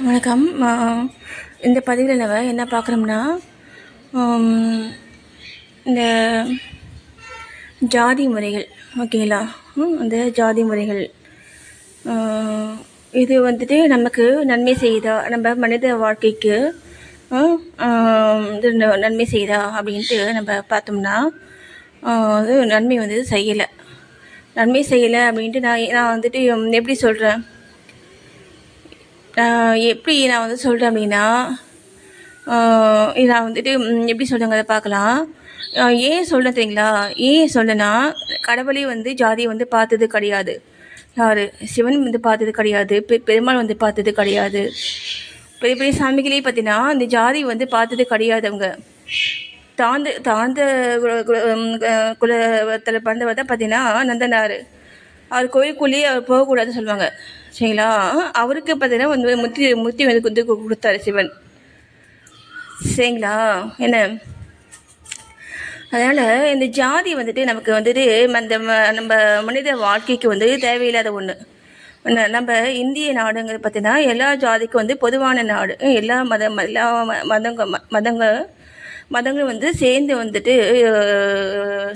வணக்கம். இந்த பதிவில் நம்ம என்ன பார்க்குறோம்னா, இந்த ஜாதி முறைகள். ஓகேங்களா? அந்த ஜாதி முறைகள் இது வந்துட்டு நமக்கு நன்மை செய்தா, நம்ம மனித வாழ்க்கைக்கு இது நன்மை செய்தா அப்படின்ட்டு நம்ம பார்த்தோம்னா, அது நன்மை வந்து செய்யலை. நன்மை செய்யலை அப்படின்ட்டு நான் வந்துட்டு எப்படி சொல்கிறேன் நான் வந்து சொல்கிறேன் அப்படின்னா, நான் வந்துட்டு எப்படி சொல்கிறேங்க அதை பார்க்கலாம். ஏன் சொல்ல தெரியுங்களா? ஏன் சொல்லனா, கடவுளே வந்து ஜாதியை வந்து பார்த்தது கிடையாது. யார்? சிவன் வந்து பார்த்தது கிடையாது. பெருமாள் வந்து பார்த்தது கிடையாது. பெரிய பெரிய சாமிகளே பார்த்தீங்கன்னா இந்த ஜாதி வந்து பார்த்தது கிடையாது. அவங்க தாழ்ந்த குலத்தில் பிறந்தவர் தான் பார்த்தீங்கன்னா நந்தனார். அவர் கோயிலுக்குள்ளேயே அவர் போகக்கூடாதுன்னு சொல்லுவாங்க. சரிங்களா? அவருக்கு பார்த்தீங்கன்னா வந்து முத்தி வந்து கொடுத்தாரு சிவன். சரிங்களா? என்ன அதனால் இந்த ஜாதி வந்துட்டு நமக்கு வந்துட்டு நம்ம மனித வாழ்க்கைக்கு வந்து தேவையில்லாத ஒன்று. நம்ம இந்திய நாடுங்கிறது பார்த்தீங்கன்னா எல்லா ஜாதிக்கும் வந்து பொதுவான நாடு. எல்லா மதங்கள் வந்து சேர்ந்து வந்துட்டு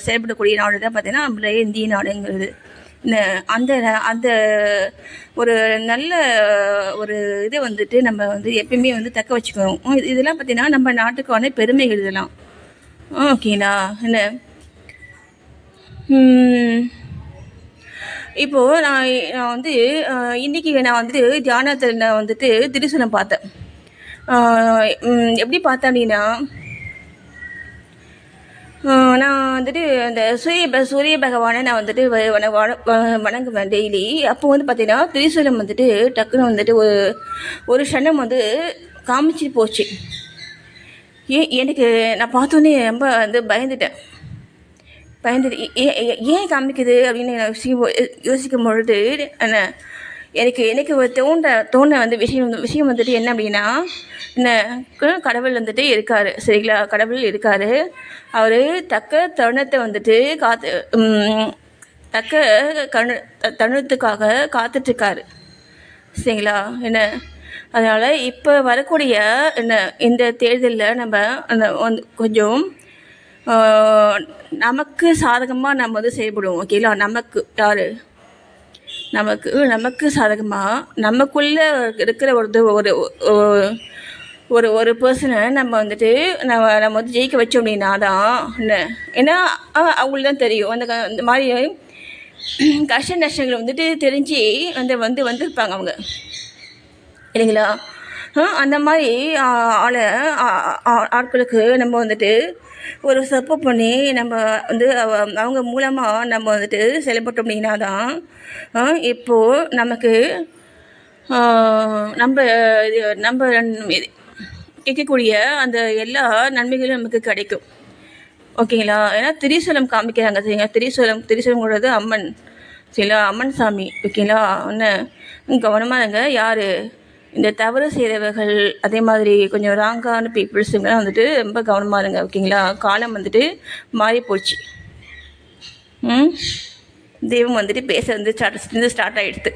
செயல்படக்கூடிய நாடு தான் பார்த்தீங்கன்னா நம்மளுடைய இந்திய நாடுங்கிறது. அந்த அந்த ஒரு நல்ல ஒரு இதை வந்துட்டு நம்ம வந்து எப்பயுமே வந்து தக்க வச்சுக்கணும். இதெல்லாம் பார்த்தீங்கன்னா நம்ம நாட்டுக்கான பெருமைகள் இதெல்லாம். ஓகேங்களா? என்ன இப்போது நான் வந்து இன்றைக்கி நான் வந்துட்டு தியானத்தில் நான் வந்துட்டு திரிசூலம் பார்த்தேன். எப்படி பார்த்தேன் அப்படின்னா, நான் வந்துட்டு அந்த சூரிய பகவானை நான் வந்துட்டு வணங்குவேன் டெய்லி. அப்போ வந்து பார்த்தீங்கன்னா திரிசூலம் வந்துட்டு டக்குன்னு வந்துட்டு ஒரு க்ஷணம் வந்து காமிச்சிட்டு போச்சு. எனக்கு நான் பார்த்தோன்னே ரொம்ப வந்து பயந்துட்டு ஏன் காமிக்குது அப்படின்னு யோசிக்கும் பொழுது எனக்கு தோன்ற வந்து விஷயம் வந்துட்டு என்ன அப்படின்னா, கடவுள் வந்துட்டு இருக்கார். சரிங்களா? கடவுள் இருக்கார். அவர் தக்க தருணத்தை வந்துட்டு தக்க தருணத்துக்காக காத்துட்ருக்காரு. சரிங்களா? அதனால் இப்போ வரக்கூடிய இந்த தேர்தலில் நம்ம வந்து கொஞ்சம் நமக்கு சாதகமாக நம்ம வந்து செயல்படுவோம். ஓகேங்களா? நமக்கு யார்? நமக்கு சாதகமாக நமக்குள்ளே இருக்கிற ஒரு பர்சனை நம்ம வந்துட்டு நம்ம வந்து ஜெயிக்க வச்சோம் அப்படின்னா தான் ஏன்னா அவங்களுக்கு தான் தெரியும் அந்த மாதிரி கஷ்ட நஷ்டங்கள் வந்துட்டு தெரிஞ்சு வந்திருப்பாங்க அவங்க. இல்லைங்களா? அந்த மாதிரி ஆட்களுக்கு நம்ம வந்துட்டு ஒரு சப்போர்ட் பண்ணி நம்ம வந்து அவங்க மூலமாக நம்ம வந்துட்டு செயல்பட்டோம் அப்படின்னா தான் இப்போது நமக்கு நம்ம கேட்கக்கூடிய அந்த எல்லா நன்மைகளும் நமக்கு கிடைக்கும். ஓகேங்களா? ஏன்னா திரிசூலம் காமிக்கிறாங்க. சரிங்களா? திரிசூலம்ங்கிறது அம்மன். சரிங்களா? அம்மன் சாமி. ஓகேங்களா? கவனமாக இருங்க. யார் இந்த தவறு செய்கிறவர்கள், அதே மாதிரி கொஞ்சம் ராங்கான பீப்புள்ஸுங்கெல்லாம் வந்துட்டு ரொம்ப கவனமாக இருங்க. ஓகேங்களா? காலம் வந்துட்டு மாறி போச்சு. தெய்வம் வந்துட்டு பேச வந்து ஸ்டார்ட் ஆகிடுது.